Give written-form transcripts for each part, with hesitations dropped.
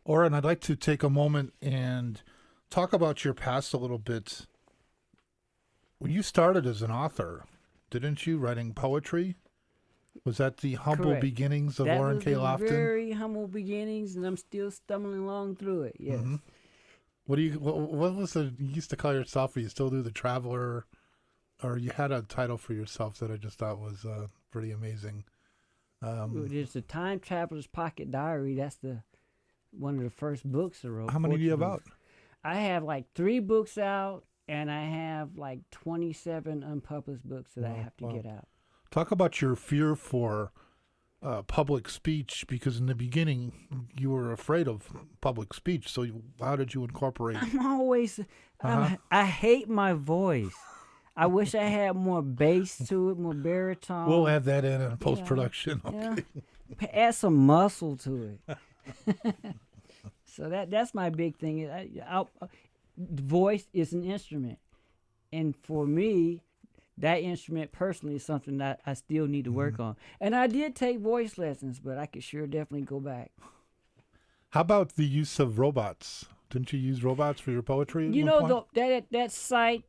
Oren, I'd like to take a moment and talk about your past a little bit. When you started as an author, didn't you, writing poetry? Was that the humble Correct. beginnings of That Oren was K. the Lofton? very humble beginnings, and I'm still stumbling along through it. Yes. Mhm. What was you used to call yourself? Or you still do the Traveler, or you had a title for yourself that I just thought was pretty amazing. There's the Time Traveler's Pocket Diary. That's one of the first books I wrote. How many do you have out? I have like 3 books out, and I have like 27 unpublished books that I have to get out. Talk about your fear for public speech, because in the beginning you were afraid of public speech. So how did you incorporate? I'm always, I hate my voice. I wish I had more bass to it, more baritone. We'll add that in post-production. Okay. Add some muscle to it. So that's my big thing. Voice is an instrument, and for me, that instrument personally is something that I still need to work on. And I did take voice lessons, but I could sure definitely go back. How about the use of robots? Didn't you use robots for your poetry? You know, that site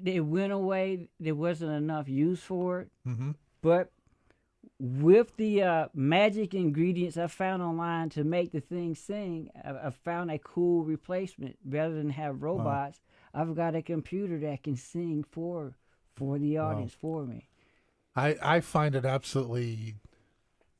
it went away. There wasn't enough use for it. Mm-hmm. But with the magic ingredients I found online to make the thing sing, I found a cool replacement. Rather than have robots, I've got a computer that can sing for the audience for me. I find it absolutely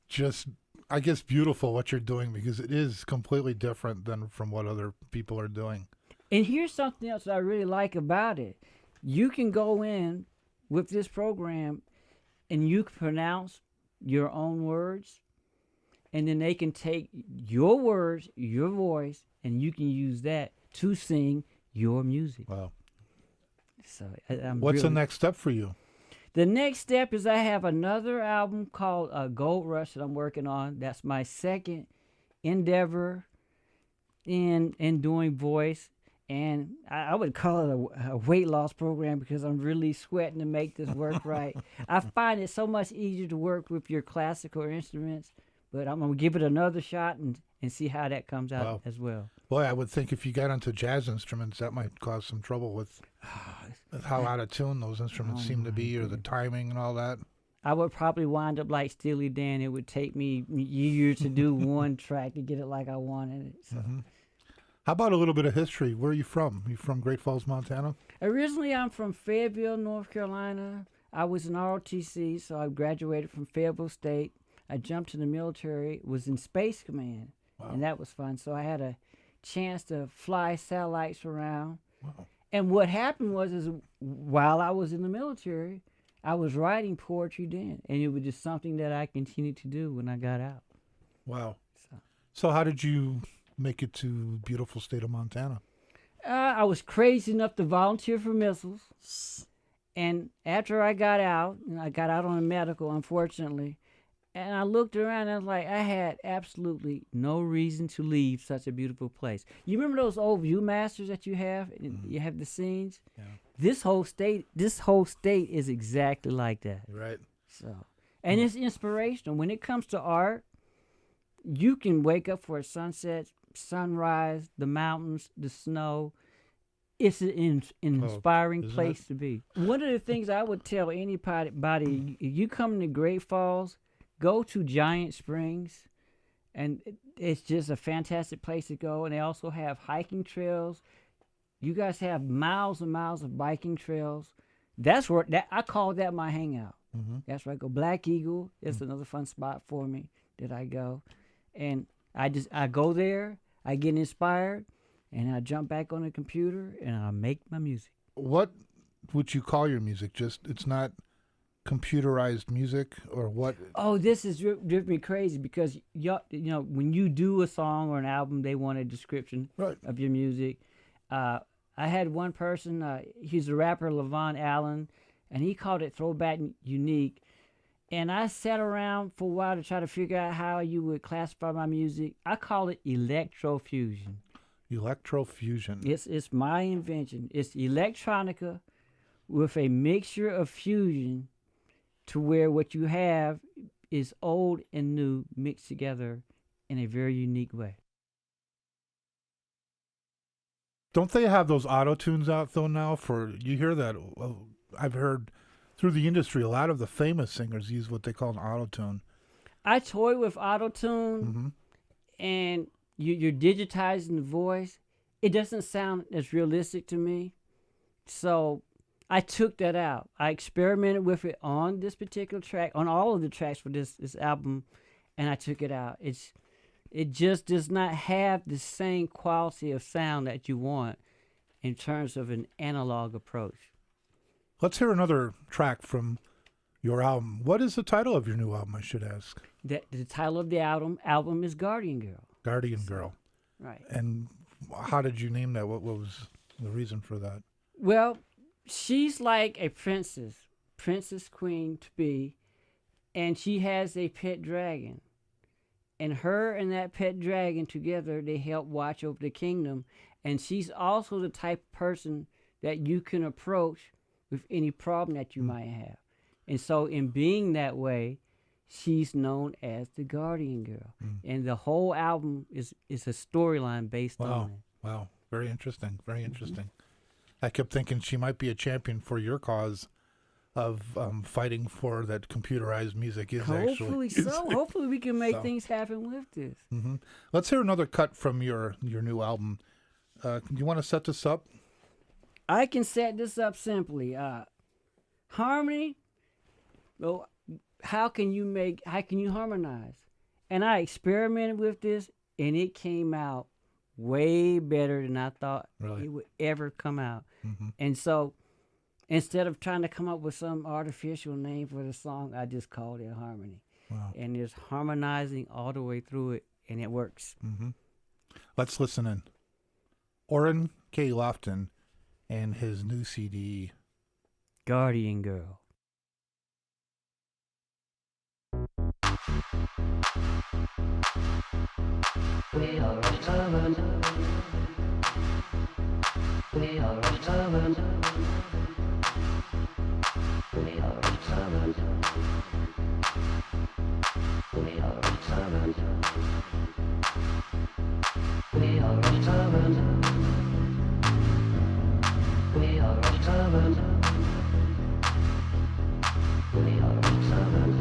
just, I guess, beautiful what you're doing, because it is completely different than from what other people are doing. And here's something else I really like about it. You can go in with this program and you can pronounce your own words, and then they can take your words, your voice, and you can use that to sing your music. Wow. So I'm What's the really- next step for you? The next step is I have another album called Gold Rush that I'm working on. That's my second endeavor in doing voice. And I would call it a weight loss program because I'm really sweating to make this work right. I find it so much easier to work with your classical instruments, but I'm going to give it another shot and see how that comes out Wow. as well. Boy, I would think if you got into jazz instruments, that might cause some trouble with how out of tune those instruments seem to be, or the timing and all that. I would probably wind up like Steely Dan. It would take me years to do one track to get it like I wanted it. So. How about a little bit of history? Where are you from? You from Great Falls, Montana? Originally, I'm from Fayetteville, North Carolina. I was in ROTC, so I graduated from Fayetteville State. I jumped to the military, was in Space Command, and that was fun. So I had a chance to fly satellites around. Wow. And what happened was, is while I was in the military, I was writing poetry then, and it was just something that I continued to do when I got out. Wow. So. So how did you make it to beautiful state of Montana? I was crazy enough to volunteer for missiles. And after I got out on a medical, unfortunately, and I looked around and I was like, I had absolutely no reason to leave such a beautiful place. You remember those old Viewmasters that you have? You have the scenes? Yeah. This whole state is exactly like that. Right. So, and it's inspirational. When it comes to art, you can wake up for a sunset, sunrise, the mountains, the snow. It's an inspiring isn't place to be. One of the things I would tell anybody, if you come to Great Falls, go to Giant Springs, and it's just a fantastic place to go. And they also have hiking trails. You guys have miles and miles of biking trails. That's where I call that my hangout. That's where I go. Black Eagle is another fun spot for me that I go. And I go there, I get inspired, and I jump back on the computer and I make my music. What would you call your music? Just, it's not computerized music, or what? Oh, this is driven me crazy because you know when you do a song or an album, they want a description Right. of your music. I had one person, he's a rapper, Levon Allen, and he called it Throwback Unique. And I sat around for a while to try to figure out how you would classify my music. I call it electrofusion. Electrofusion. It's my invention. It's electronica with a mixture of fusion, to where what you have is old and new mixed together in a very unique way. Don't they have those auto tunes out though now? You hear that? Well, I've heard through the industry a lot of the famous singers use what they call an auto tune. I toy with auto-tune, and you're digitizing the voice. It doesn't sound as realistic to me. So I took that out. I experimented with it on this particular track, on all of the tracks for this album, and I took it out. It just does not have the same quality of sound that you want in terms of an analog approach. Let's hear another track from your album. What is the title of your new album, I should ask? The title of the album is Guardian Girl. Guardian Girl. Right. And how did you name that? What was the reason for that? Well, she's like a princess queen to be, and she has a pet dragon. And her and that pet dragon together, they help watch over the kingdom. And she's also the type of person that you can approach with any problem that you might have. And so in being that way, she's known as the Guardian Girl. And the whole album is a storyline based on it. Wow. Very interesting. Very interesting. I kept thinking she might be a champion for your cause of fighting for that computerized music is Hopefully actually. so. Hopefully we can make So. things happen with this. Hmm. Let's hear another cut from your new album. Do you want to set this up? I can set this up simply. Harmony. Well, how can you harmonize? And I experimented with this, and it came out way better than I thought Really? it would ever come out. Hmm. And so, instead of trying to come up with some artificial name for the song, I just called it Harmony. Wow. And it's harmonizing all the way through it, and it works. Hmm. Let's listen in. Orrin K. Lofton and his new CD. Guardian Girl. We are determined. We are determined. We are determined. We are determined. We are determined. We are determined. We are determined.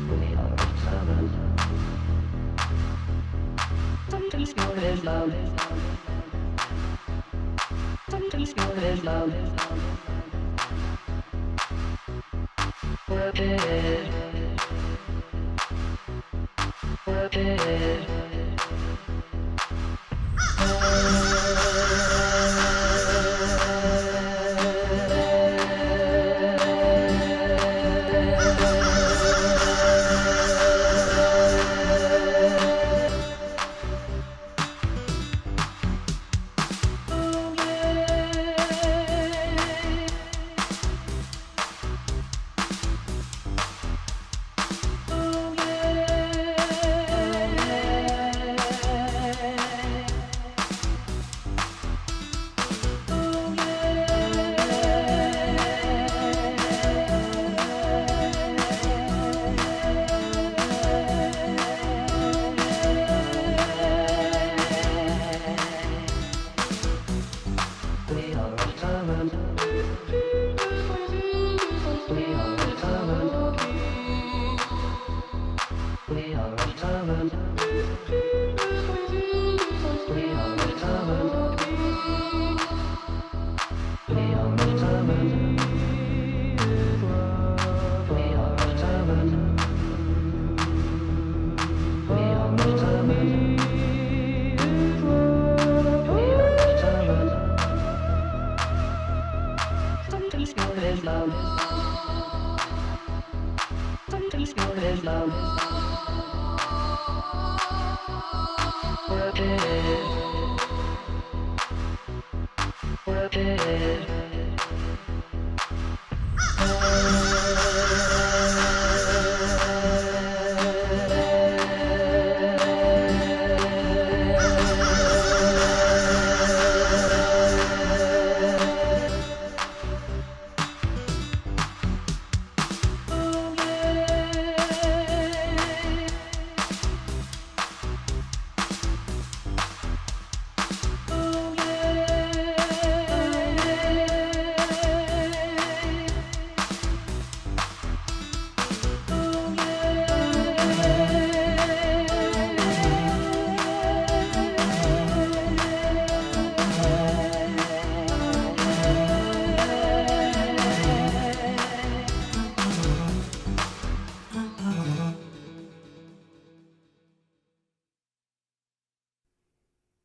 We are determined. Something's going down. Something's going down. Work it. Work it. We are determined. We are determined. We are determined. We are determined. We are determined. We are determined. We are determined. We are determined. Something's going down. Something's going down. Work it. Work it.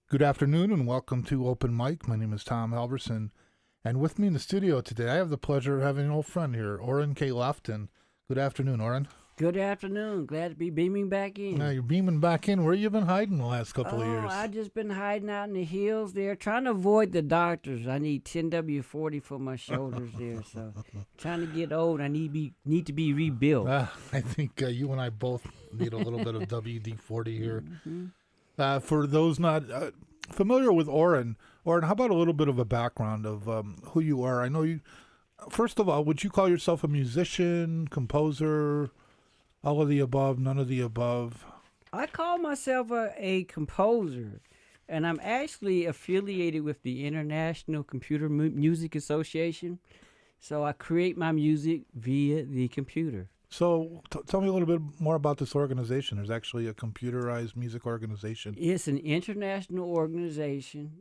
Good afternoon and welcome to Open Mic. My name is Tom Halverson, and with me in the studio today, I have the pleasure of having an old friend here, Orrin K. Lofton. Good afternoon, Orrin. Good afternoon. Glad to be beaming back in. Now you're beaming back in. Where you been hiding the last couple of years? I just been hiding out in the hills there, trying to avoid the doctors. I need 10W40 for my shoulders there, so trying to get old. I need to be rebuilt. I think you and I both need a little bit of WD-40 here. Mm-hmm. For those not familiar with Orrin, how about a little bit of a background of who you are? I know you. First of all, would you call yourself a musician, composer, all of the above, none of the above? I call myself a composer. And I'm actually affiliated with the International Computer Music Association. So I create my music via the computer. So tell me a little bit more about this organization. There's actually a computerized music organization. It's an international organization.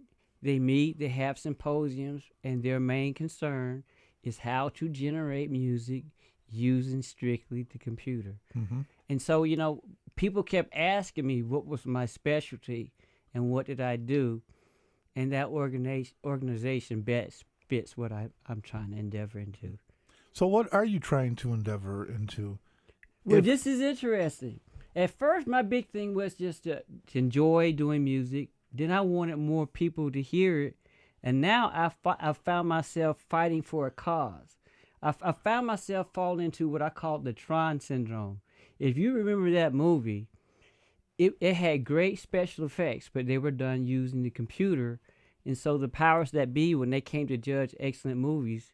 They meet, they have symposiums, and their main concern is how to generate music using strictly the computer. Mm-hmm. And so, people kept asking me what was my specialty and what did I do. And that organization best fits what I'm trying to endeavor into. So what are you trying to endeavor into? Well, If- this is interesting. At first, my big thing was just to enjoy doing music. Then I wanted more people to hear it. And now I found myself fighting for a cause. I found myself falling into what I call the Tron syndrome. If you remember that movie, it had great special effects, but they were done using the computer. And so the powers that be, when they came to judge excellent movies,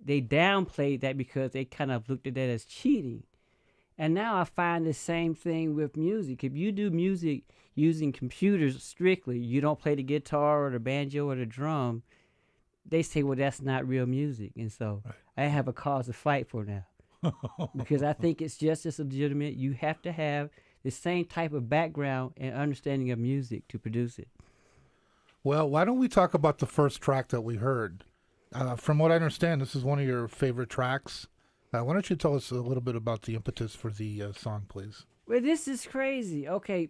they downplayed that because they kind of looked at that as cheating. And now I find the same thing with music. If you do music using computers strictly, you don't play the guitar or the banjo or the drum, they say, well, that's not real music. And so I have a cause to fight for now. Because I think it's just as legitimate. You have to have the same type of background and understanding of music to produce it. Well, why don't we talk about the first track that we heard? From what I understand, this is one of your favorite tracks. Why don't you tell us a little bit about the impetus for the song, please? Well, this is crazy. Okay,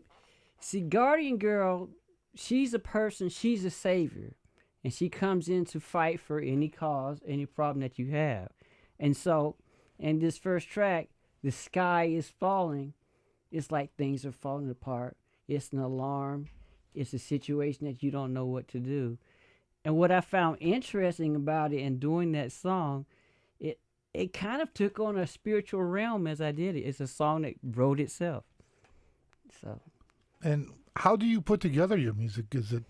see, Guardian Girl, she's a person, she's a savior. And she comes in to fight for any cause, any problem that you have. And so, in this first track, the sky is falling. It's like things are falling apart. It's an alarm. It's a situation that you don't know what to do. And what I found interesting about it and doing that song, it kind of took on a spiritual realm as I did it. It's a song that wrote itself. So, And how do you put together your music? Is it,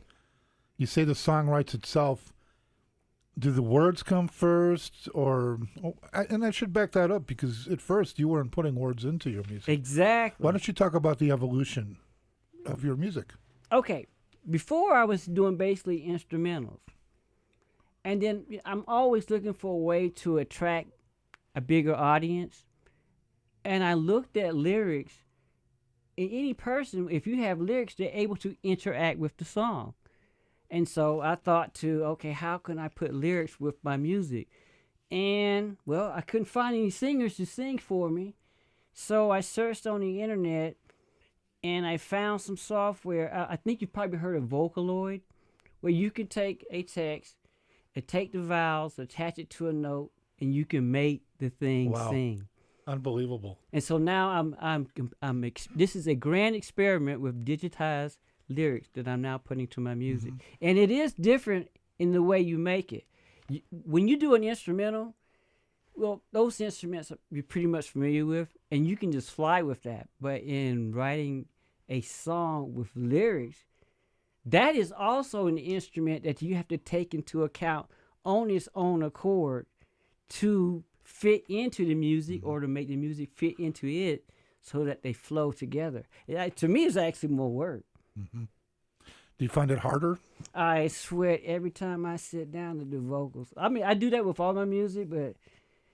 you say the song writes itself, do the words come first? And I should back that up because at first you weren't putting words into your music. exactly. Why don't you talk about the evolution of your music? Okay, before I was doing basically instrumentals. And then I'm always looking for a way to attract a bigger audience. And I looked at lyrics. And any person, if you have lyrics, they're able to interact with the song. And so I thought okay, how can I put lyrics with my music? And, well, I couldn't find any singers to sing for me. So I searched on the internet. And I found some software. I think you've probably heard of Vocaloid, where you can take a text and take the vowels, attach it to a note, and you can make the thing Wow. sing. Unbelievable. And so now this is a grand experiment with digitized lyrics that I'm now putting to my music. And it is different in the way you make it. When you do an instrumental, well, those instruments you're pretty much familiar with, and you can just fly with that. But in writing a song with lyrics, that is also an instrument that you have to take into account on its own accord to fit into the music or to make the music fit into it so that they flow together. To me, it's actually more work. Do you find it harder? I sweat every time I sit down to do vocals. I mean, I do that with all my music, but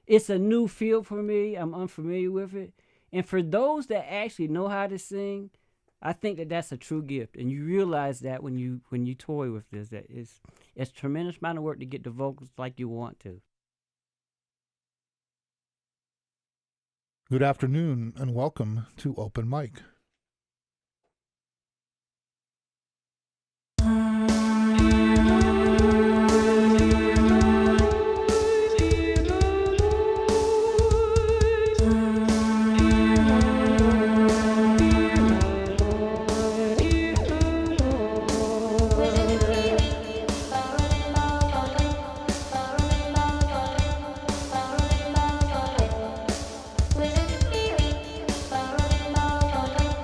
it's a new field for me. I'm unfamiliar with it. And for those that actually know how to sing, I think that that's a true gift. And you realize that when you toy with this, that it's a tremendous amount of work to get the vocals like you want to. Good afternoon and welcome to Open Mic. With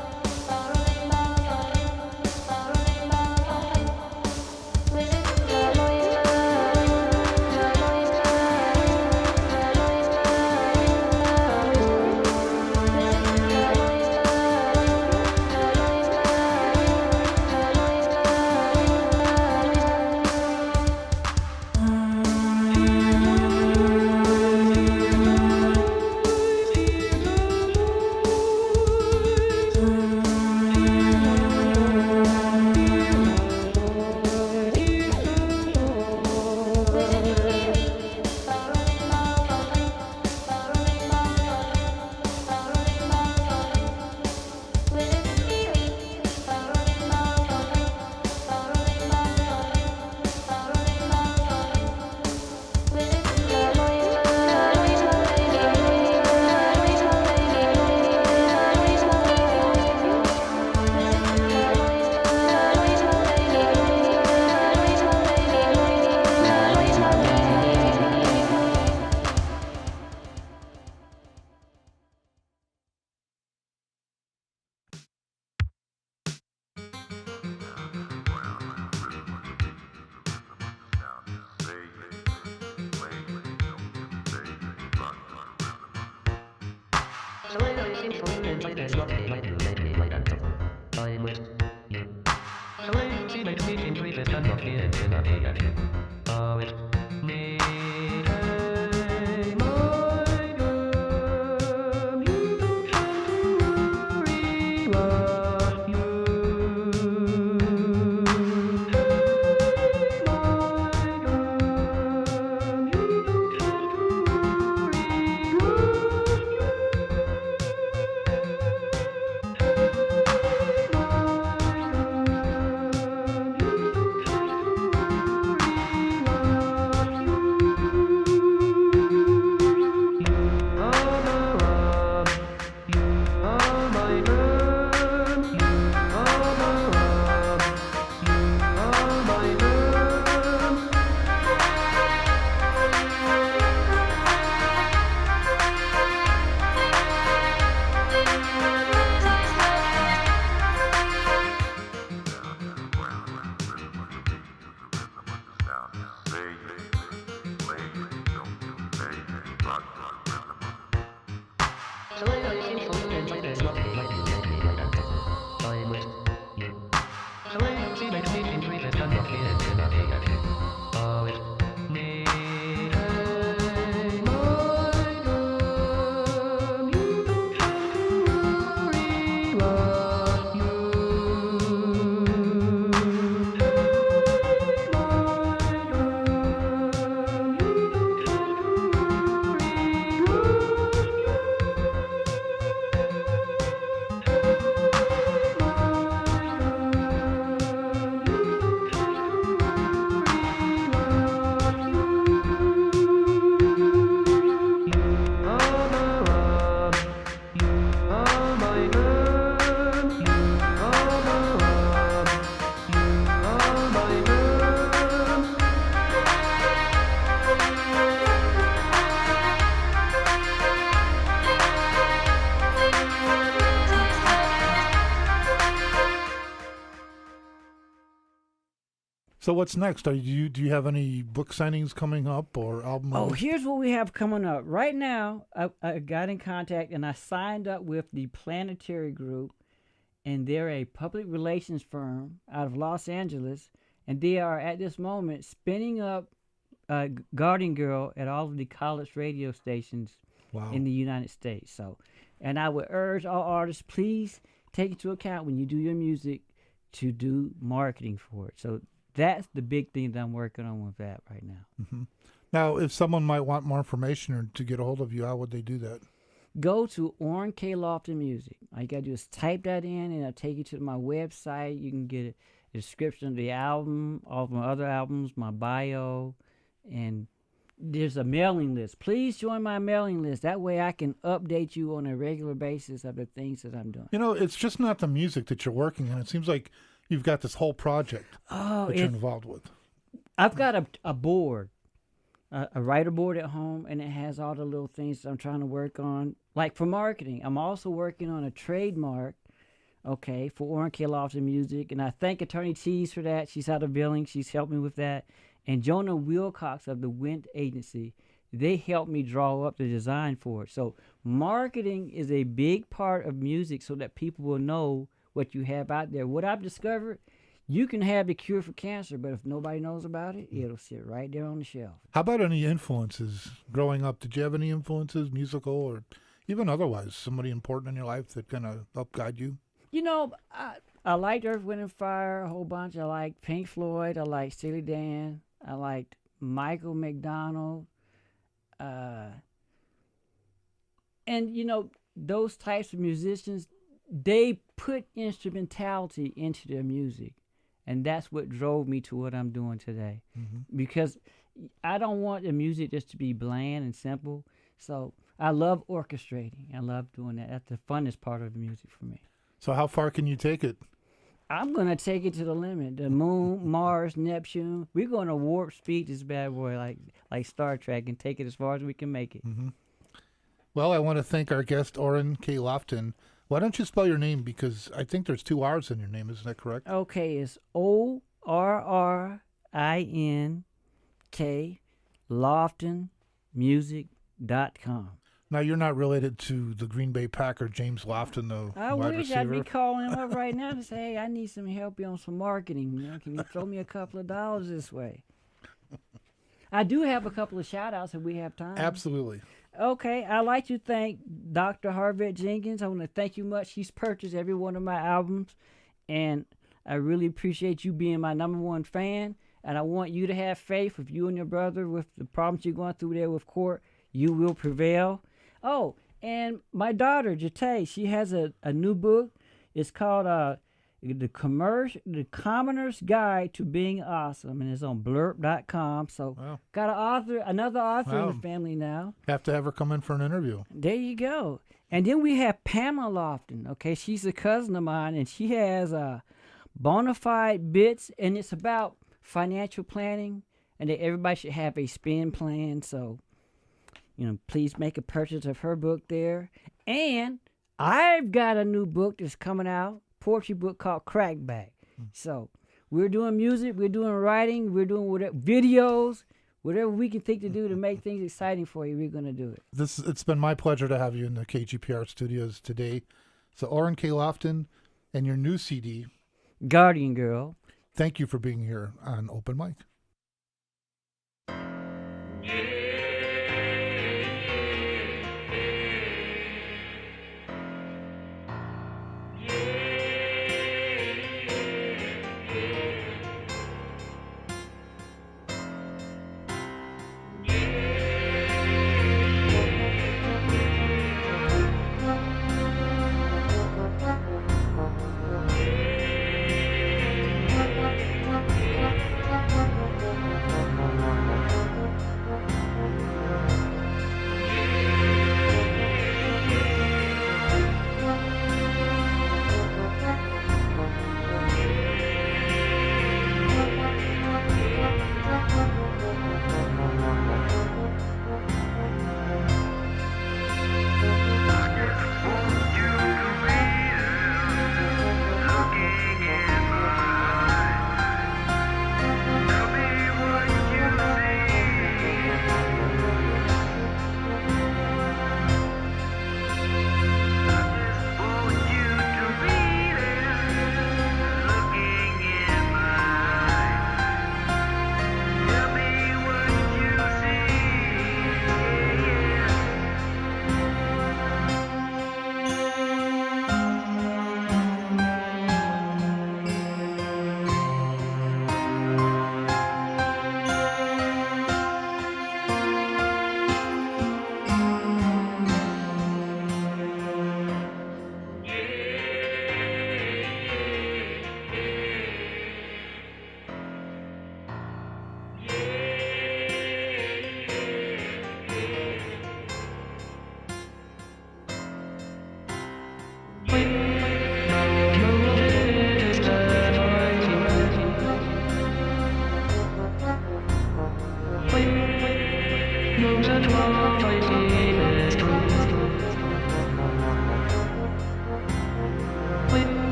So I know you seem to lean and play this rock, they might do make me like that. I'm with you. So I know see my tweet in tweet this gun rock here in a big at you. With me. Hey, my girl, you don't have to worry about you. Hey, my girl, you don't have to worry So I know you seem to lean and play this rock, they might do make me like that. I'm with you. So I know see my tweet in tweet this gun rock here in a big at you. With me. Hey, my girl, you don't have to worry about you. Hey, my girl, you don't have to worry about So what's next? Do you have any book signings coming up or album? Oh, release? here's what we have coming up. Right now, I got in contact and I signed up with the Planetary Group, and they're a public relations firm out of Los Angeles, and they are at this moment spinning up Guardian Girl at all of the college radio stations Wow. in the United States. So, and I would urge all artists, please take into account when you do your music to do marketing for it. So that's the big thing that I'm working on with that right now. Now, if someone might want more information or to get a hold of you, how would they do that? Go to Orrin K. Lofton Music. All you gotta do is type that in, and it'll take you to my website. You can get a description of the album, all of my other albums, my bio, and there's a mailing list. Please join my mailing list. That way I can update you on a regular basis of the things that I'm doing. You know, it's just not the music that you're working on. It seems like you've got this whole project Oh, that you're involved with. I've got a board, a writer board at home, and it has all the little things that I'm trying to work on. Like for marketing, I'm also working on a trademark, okay, for Orrin K. Lofton Music, and I thank Attorney Tees for that. She's out of Billings. She's helped me with that. And Jonah Wilcox of the Wint Agency, they helped me draw up the design for it. So marketing is a big part of music so that people will know what you have out there. What I've discovered, you can have the cure for cancer, but if nobody knows about it, it'll sit right there on the shelf. How about any influences growing up? Did you have any influences, musical or even otherwise, somebody important in your life that kind of helped guide you? You know, I liked Earth, Wind & Fire a whole bunch. I liked Pink Floyd. I liked Steely Dan. I liked Michael McDonald. And, you know, those types of musicians, they put instrumentality into their music. And that's what drove me to what I'm doing today. Because I don't want the music just to be bland and simple. So I love orchestrating. I love doing that. That's the funnest part of the music for me. So how far can you take it? I'm going to take it to the limit. The moon, Mars, Neptune. We're going to warp speed this bad boy like Star Trek and take it as far as we can make it. Well, I want to thank our guest, Orrin K. Lofton. Why don't you spell your name? Because I think there's 2 R's in your name. Isn't that correct? Okay, it's ORRINK, LoftonMusic.com. Now you're not related to the Green Bay Packer James Lofton, the I wide wish receiver. I'd be calling him up right now to say, hey, I need some help on some marketing. Can you throw me a couple of dollars this way? I do have a couple of shout outs if we have time. Absolutely. Okay, I'd like to thank Dr. Harvette Jenkins. I want to thank you much. She's purchased every one of my albums, and I really appreciate you being my #1 fan. And I want you to have faith with you and your brother with the problems you're going through there with court. You will prevail. Oh, and my daughter, Jate, she has a new book. It's called the Commoner's Guide to Being Awesome, and it's on blurb.com. So Wow. got another author in Wow. the family now. Have to have her come in for an interview. There you go. And then we have Pamela Lofton. Okay, she's a cousin of mine, and she has Bonafide Bits, and it's about financial planning, and that everybody should have a spend plan. So, please make a purchase of her book there. And I've got a new book that's coming out, poetry book called Crackback. So we're doing music, we're doing writing, we're doing whatever, videos, whatever we can think to do to make things exciting for you, we're going to do it. It's been my pleasure to have you in the KGPR studios today. So Orrin K. Lofton and your new CD, Guardian Girl. thank you for being here on Open Mic.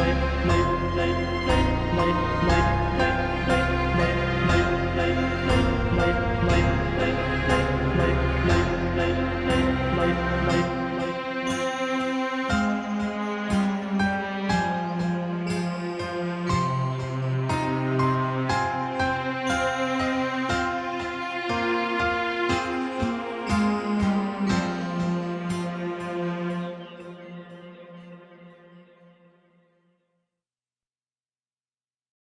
My